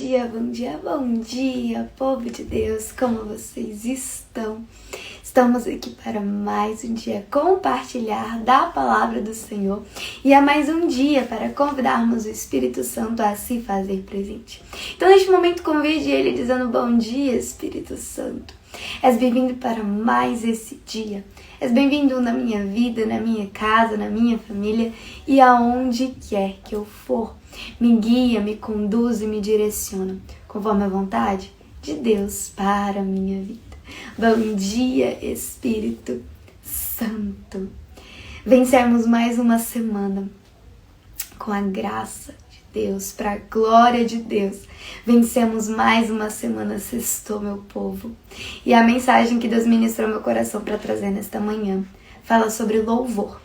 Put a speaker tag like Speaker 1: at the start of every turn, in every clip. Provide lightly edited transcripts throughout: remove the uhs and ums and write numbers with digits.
Speaker 1: bom dia, bom dia, povo de Deus, como vocês estão? Estamos aqui para mais um dia compartilhar da palavra do Senhor e é mais um dia para convidarmos o Espírito Santo a se fazer presente. Então, neste momento, convide ele dizendo: bom dia, Espírito Santo. És bem-vindo para mais esse dia. És bem-vindo na minha vida, na minha casa, na minha família e aonde quer que eu for. Me guia, me conduz e me direciona conforme a vontade de Deus para a minha vida. Bom dia, Espírito Santo. Vencermos mais uma semana com a graça de Deus, para a glória de Deus. Vencemos mais uma semana, sextou, meu povo. E a mensagem que Deus ministrou ao meu coração para trazer nesta manhã fala sobre louvor.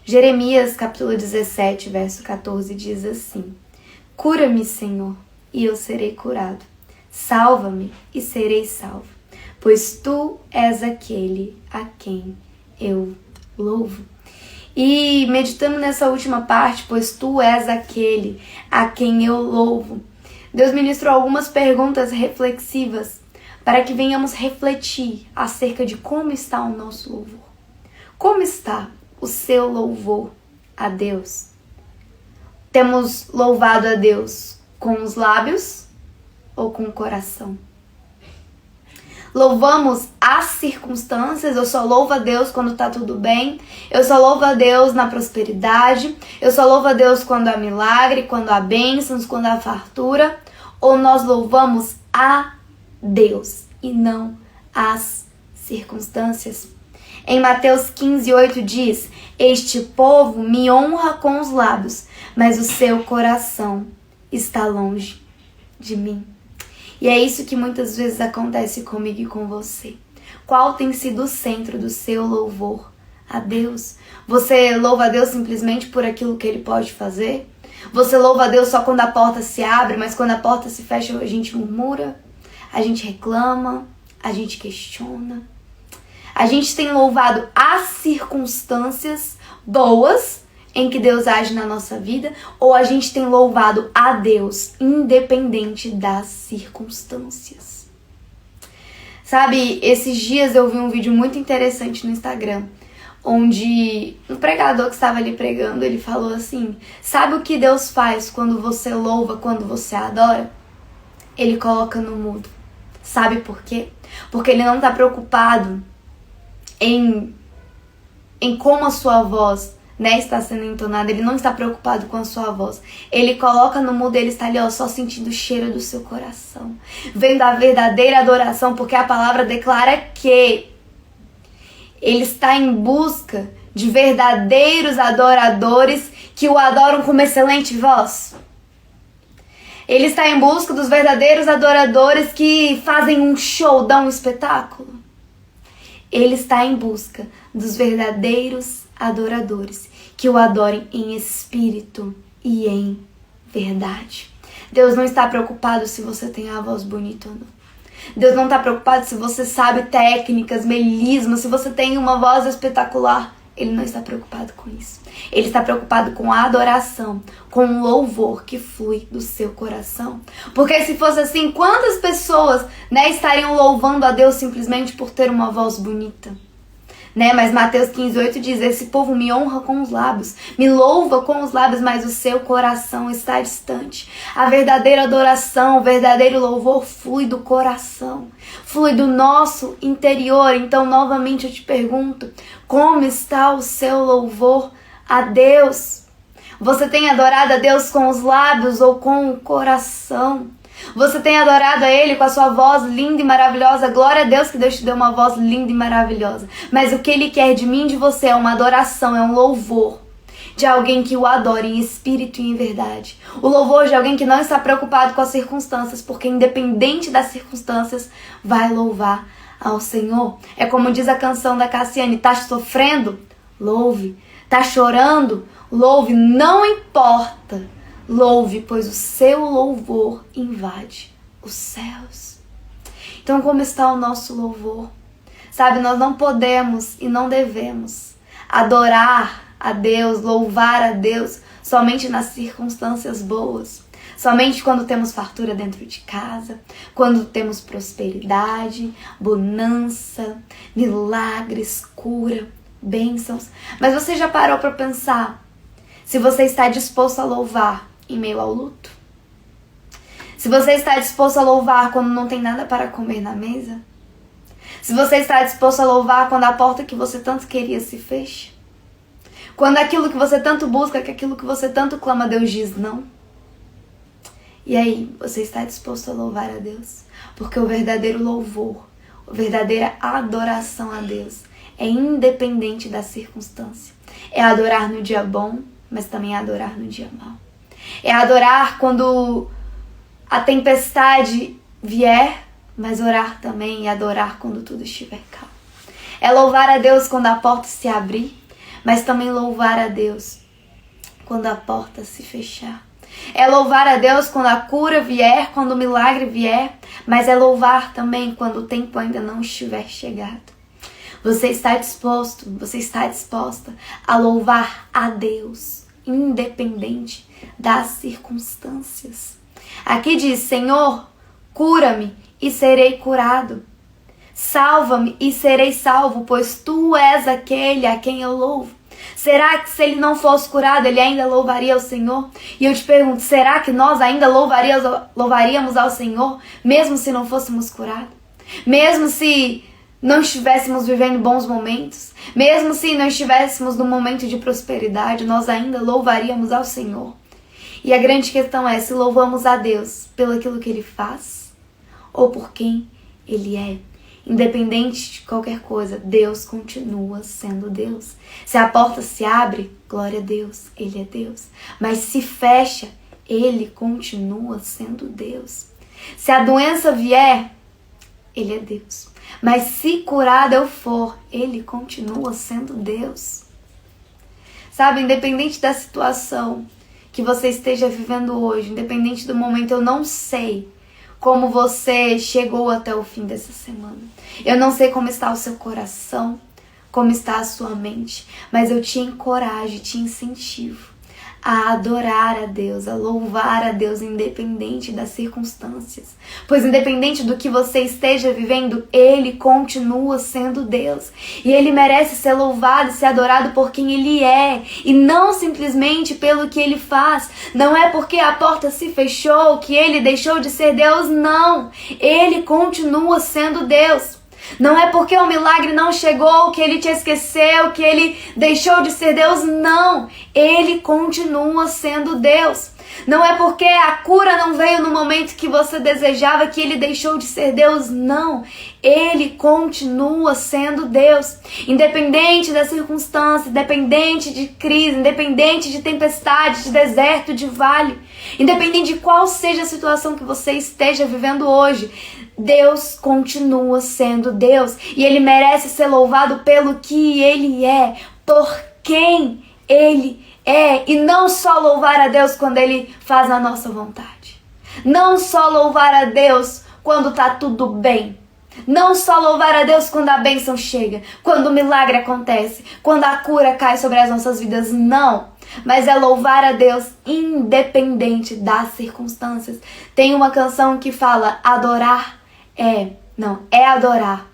Speaker 1: Jeremias, capítulo 17, verso 14, diz assim: cura-me, Senhor, e eu serei curado. Salva-me e serei salvo, pois Tu és aquele a quem eu louvo. E meditando nessa última parte, pois Tu és aquele a quem eu louvo, Deus ministrou algumas perguntas reflexivas para que venhamos refletir acerca de como está o nosso louvor. Como está o seu louvor a Deus? Temos louvado a Deus com os lábios ou com o coração? Louvamos as circunstâncias? Eu só louvo a Deus quando tá tudo bem. Eu só louvo a Deus na prosperidade. Eu só louvo a Deus quando há milagre, quando há bênçãos, quando há fartura. Ou nós louvamos a Deus e não as circunstâncias? Em Mateus 15:8 diz: este povo me honra com os lábios, mas o seu coração está longe de mim. E é isso que muitas vezes acontece comigo e com você. Qual tem sido o centro do seu louvor a Deus? Você louva a Deus simplesmente por aquilo que Ele pode fazer? Você louva a Deus só quando a porta se abre, mas quando a porta se fecha a gente murmura, a gente reclama, a gente questiona? A gente tem louvado as circunstâncias boas em que Deus age na nossa vida, ou a gente tem louvado a Deus independente das circunstâncias? Sabe, esses dias eu vi um vídeo muito interessante no Instagram, onde um pregador que estava ali pregando, ele falou assim: sabe o que Deus faz quando você louva, quando você adora? Ele coloca no mudo. Sabe por quê? Porque Ele não está preocupado em como a sua voz, está sendo entonada. Ele não está preocupado com a sua voz. Ele coloca no mudo, ele está ali, só sentindo o cheiro do seu coração, vendo a verdadeira adoração, porque a palavra declara que Ele está em busca de verdadeiros adoradores que o adoram com uma excelente voz. Ele está em busca dos verdadeiros adoradores que fazem um show, dão um espetáculo. Ele está em busca dos verdadeiros adoradores que o adorem em espírito e em verdade. Deus não está preocupado se você tem a voz bonita ou não. Deus não está preocupado se você sabe técnicas, melismas, se você tem uma voz espetacular. Ele não está preocupado com isso. Ele está preocupado com a adoração, com o louvor que flui do seu coração. Porque se fosse assim, quantas pessoas estariam louvando a Deus simplesmente por ter uma voz bonita? Mas Mateus 15:8 diz: esse povo me honra com os lábios, me louva com os lábios, mas o seu coração está distante. A verdadeira adoração, o verdadeiro louvor flui do coração, flui do nosso interior. Então, novamente eu te pergunto: como está o seu louvor a Deus? Você tem adorado a Deus com os lábios ou com o coração? Você tem adorado a Ele com a sua voz linda e maravilhosa? Glória a Deus que Deus te deu uma voz linda e maravilhosa. Mas o que Ele quer de mim e de você é uma adoração, é um louvor de alguém que o adora em espírito e em verdade. O louvor de alguém que não está preocupado com as circunstâncias, porque independente das circunstâncias, vai louvar ao Senhor. É como diz a canção da Cassiane: tá sofrendo? Louve. Tá chorando? Louve. Não importa. Louve, pois o seu louvor invade os céus. Então, como está o nosso louvor? Sabe, nós não podemos e não devemos adorar a Deus, louvar a Deus somente nas circunstâncias boas. Somente quando temos fartura dentro de casa, quando temos prosperidade, bonança, milagres, cura, bênçãos. Mas você já parou para pensar se você está disposto a louvar em meio ao luto? Se você está disposto a louvar quando não tem nada para comer na mesa? Se você está disposto a louvar quando a porta que você tanto queria se fecha? Quando aquilo que você tanto busca, que aquilo que você tanto clama, Deus diz não? E aí, você está disposto a louvar a Deus? Porque o verdadeiro louvor, a verdadeira adoração a Deus é independente da circunstância. É adorar no dia bom, mas também é adorar no dia mau. É adorar quando a tempestade vier, mas orar também e adorar quando tudo estiver calmo. É louvar a Deus quando a porta se abrir, mas também louvar a Deus quando a porta se fechar. É louvar a Deus quando a cura vier, quando o milagre vier, mas é louvar também quando o tempo ainda não estiver chegado. Você está disposto, você está disposta a louvar a Deus, independente das circunstâncias. Aqui diz: Senhor, cura-me e serei curado. Salva-me e serei salvo, pois tu és aquele a quem eu louvo. Será que se ele não fosse curado, ele ainda louvaria ao Senhor? E eu te pergunto, será que nós ainda louvaríamos ao Senhor, mesmo se não fôssemos curados? Mesmo se não estivéssemos vivendo bons momentos, mesmo se não estivéssemos num momento de prosperidade, nós ainda louvaríamos ao Senhor. E a grande questão é se louvamos a Deus pelo aquilo que Ele faz ou por quem Ele é. Independente de qualquer coisa, Deus continua sendo Deus. Se a porta se abre, glória a Deus, Ele é Deus. Mas se fecha, Ele continua sendo Deus. Se a doença vier, Ele é Deus. Mas se curado eu for, Ele continua sendo Deus. Sabe, independente da situação que você esteja vivendo hoje, independente do momento, eu não sei como você chegou até o fim dessa semana. Eu não sei como está o seu coração, como está a sua mente, mas eu te encorajo, te incentivo a adorar a Deus, a louvar a Deus, independente das circunstâncias. Pois independente do que você esteja vivendo, Ele continua sendo Deus. E Ele merece ser louvado e ser adorado por quem Ele é, e não simplesmente pelo que Ele faz. Não é porque a porta se fechou que Ele deixou de ser Deus, não. Ele continua sendo Deus. Não é porque o milagre não chegou, que Ele te esqueceu, que Ele deixou de ser Deus, não. Ele continua sendo Deus. Não é porque a cura não veio no momento que você desejava que Ele deixou de ser Deus, não. Ele continua sendo Deus. Independente da circunstância, independente de crise, independente de tempestade, de deserto, de vale, independente de qual seja a situação que você esteja vivendo hoje, Deus continua sendo Deus. E Ele merece ser louvado pelo que Ele é, por quem Ele é. E não só louvar a Deus quando Ele faz a nossa vontade. Não só louvar a Deus quando tá tudo bem. Não só louvar a Deus quando a bênção chega, quando o milagre acontece, quando a cura cai sobre as nossas vidas, não. Mas é louvar a Deus independente das circunstâncias. Tem uma canção que fala adorar é adorar.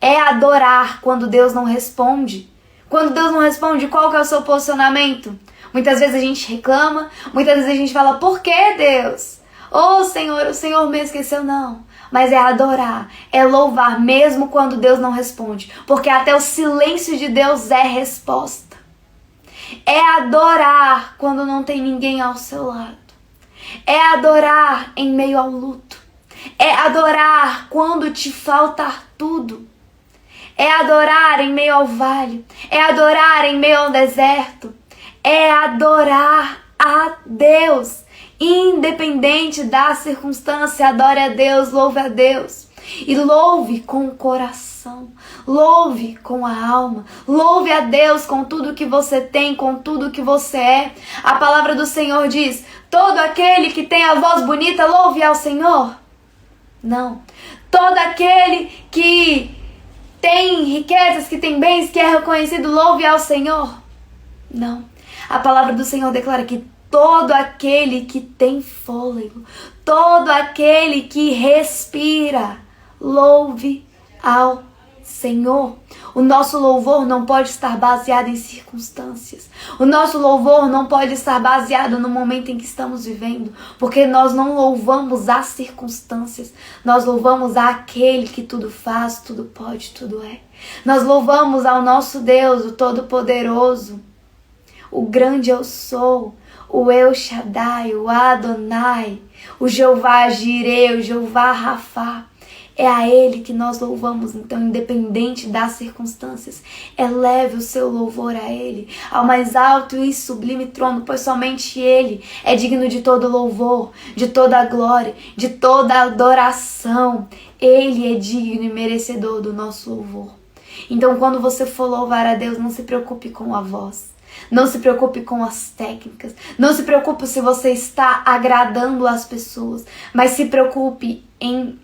Speaker 1: É adorar quando Deus não responde. Quando Deus não responde, qual que é o seu posicionamento? Muitas vezes a gente reclama, muitas vezes a gente fala, por que Deus? Oh Senhor, o Senhor me esqueceu, não. Mas é adorar, é louvar, mesmo quando Deus não responde. Porque até o silêncio de Deus é resposta. É adorar quando não tem ninguém ao seu lado. É adorar em meio ao luto. É adorar quando te faltar tudo. É adorar em meio ao vale. É adorar em meio ao deserto. É adorar a Deus. Independente da circunstância, adore a Deus, louve a Deus. E louve com o coração, louve com a alma, louve a Deus com tudo que você tem, com tudo que você é. A palavra do Senhor diz, todo aquele que tem a voz bonita, louve ao Senhor. Não, todo aquele que tem riquezas, que tem bens, que é reconhecido, louve ao Senhor. Não, a palavra do Senhor declara que todo aquele que tem fôlego, todo aquele que respira, louve ao Senhor. O nosso louvor não pode estar baseado em circunstâncias. O nosso louvor não pode estar baseado no momento em que estamos vivendo, porque nós não louvamos as circunstâncias. Nós louvamos àquele que tudo faz, tudo pode, tudo é. Nós louvamos ao nosso Deus, o Todo-Poderoso, o grande eu sou, o El Shaddai, o Adonai, o Jeová Jireh, o Jeová Rafá. É a Ele que nós louvamos, então, independente das circunstâncias, eleve o seu louvor a Ele, ao mais alto e sublime trono, pois somente Ele é digno de todo louvor, de toda a glória, de toda a adoração. Ele é digno e merecedor do nosso louvor. Então, quando você for louvar a Deus, não se preocupe com a voz. Não se preocupe com as técnicas. Não se preocupe se você está agradando as pessoas. Mas se preocupe em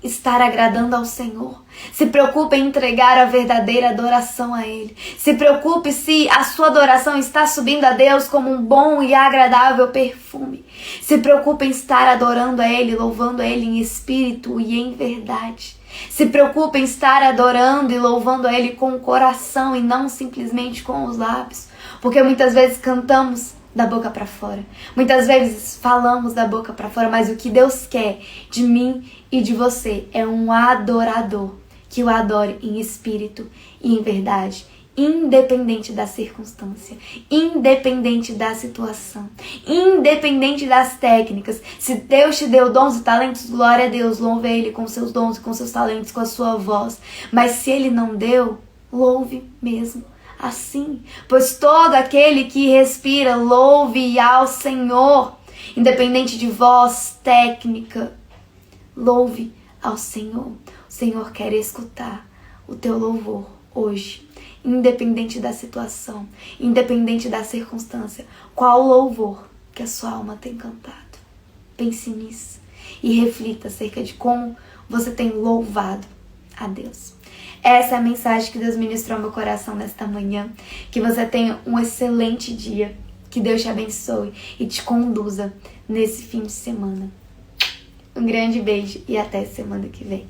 Speaker 1: estar agradando ao Senhor. Se preocupe em entregar a verdadeira adoração a Ele. Se preocupe se a sua adoração está subindo a Deus como um bom e agradável perfume. Se preocupe em estar adorando a Ele, louvando a Ele em espírito e em verdade. Se preocupe em estar adorando e louvando a Ele com o coração e não simplesmente com os lábios. Porque muitas vezes cantamos da boca para fora. Muitas vezes falamos da boca para fora, mas o que Deus quer de mim e de você é um adorador que o adore em espírito e em verdade, independente da circunstância, independente da situação, independente das técnicas. Se Deus te deu dons e talentos, glória a Deus, louve Ele com seus dons, com seus talentos, com a sua voz. Mas se Ele não deu, louve mesmo assim, pois todo aquele que respira, louve ao Senhor, independente de voz, técnica, louve ao Senhor. O Senhor quer escutar o teu louvor hoje, independente da situação, independente da circunstância. Qual louvor que a sua alma tem cantado? Pense nisso e reflita acerca de como você tem louvado a Deus. Essa é a mensagem que Deus ministrou ao meu coração nesta manhã. Que você tenha um excelente dia. Que Deus te abençoe e te conduza nesse fim de semana. Um grande beijo e até semana que vem.